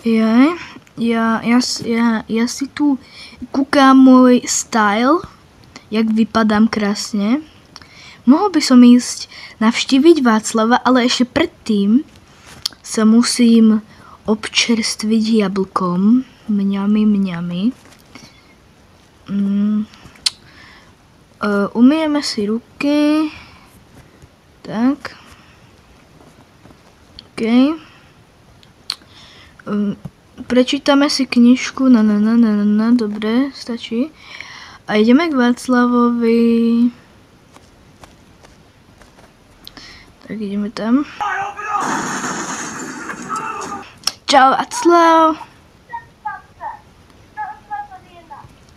Ja si tu kúkam môj style, jak vypadám krásne. Mohol by som ísť navštíviť Václava, ale ešte predtým sa musím občerstviť jablkom. Mňami. Umyjeme si ruky. Tak. OK. Prečítame si knižku. Dobre, stačí. A ideme k Václavovi. Tak ideme tam. Čau, Václav.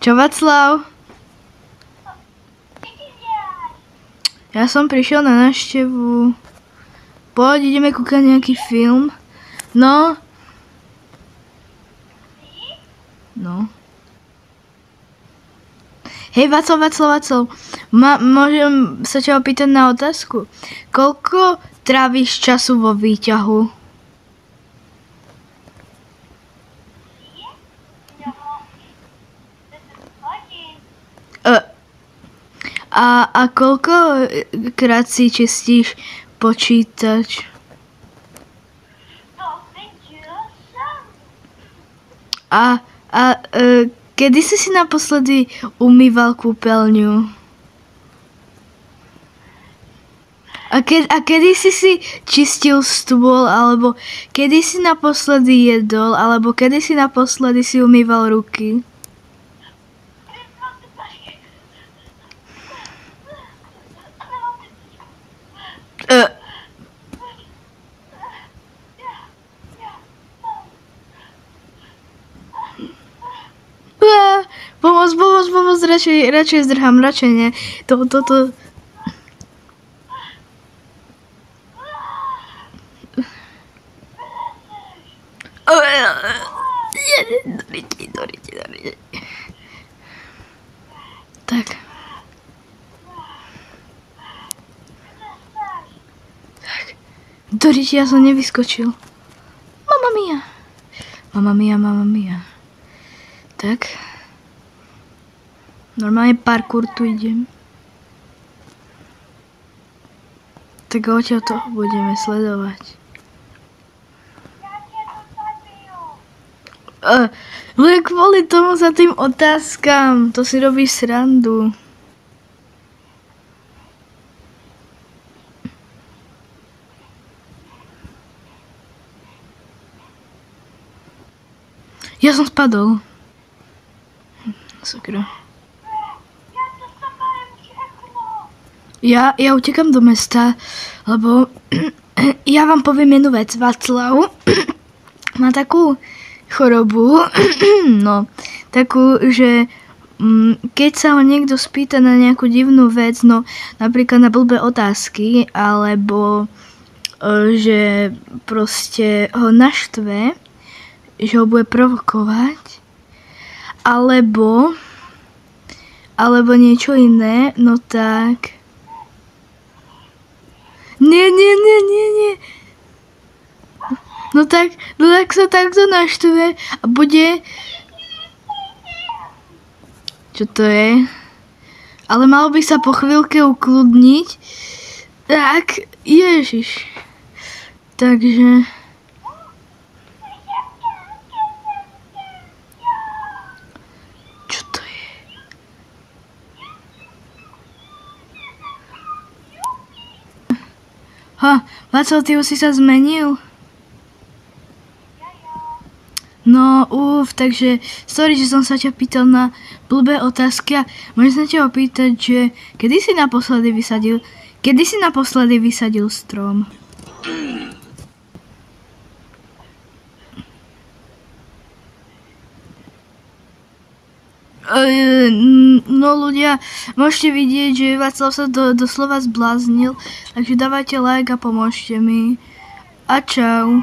Čau, Václav. Ja som prišiel na návštevu. Poď, ideme kúkať nejaký film. No. Hej, Václav. Môžem sa ťa opýtať na otázku? Koľko tráviš času vo výťahu? A koľko krát si čistíš počítač? A kedy si naposledy umýval kúpeľňu? A kedy si čistil stôl, alebo kedy si naposledy jedol, alebo kedy si naposledy si umýval ruky? Pomoc, radšej zdrhám, radšej nie. To. Dorite. Tak. Dorite, ja som nevyskočil. Mamma mia. Tak. Normálne parkour tu idem. Tak odtiaľ to budeme sledovať. Len kvôli tomu za tým otázkam. To si robíš srandu. Ja som spadol. Sakra. Ja utekam do mesta, lebo ja vám poviem jednu vec. Václav má takú chorobu, takú, že keď sa ho niekto spýta na nejakú divnú vec, napríklad na blbé otázky, alebo že proste ho naštve, že ho bude provokovať, alebo niečo iné, tak... Nie. No tak sa takto naštve a bude... Čo to je? Ale mal by sa po chvíľke ukludniť. Tak, ježiš. Takže... Čo to je? Václav, ty už si sa zmenil? Takže sorry, že som sa ťa pýtal na blbé otázky a môžem sa ťa opýtať, že kedy si naposledy vysadil strom? Ľudia, môžete vidieť, že Václav sa doslova zbláznil, takže dávajte like a pomôžte mi. A čau.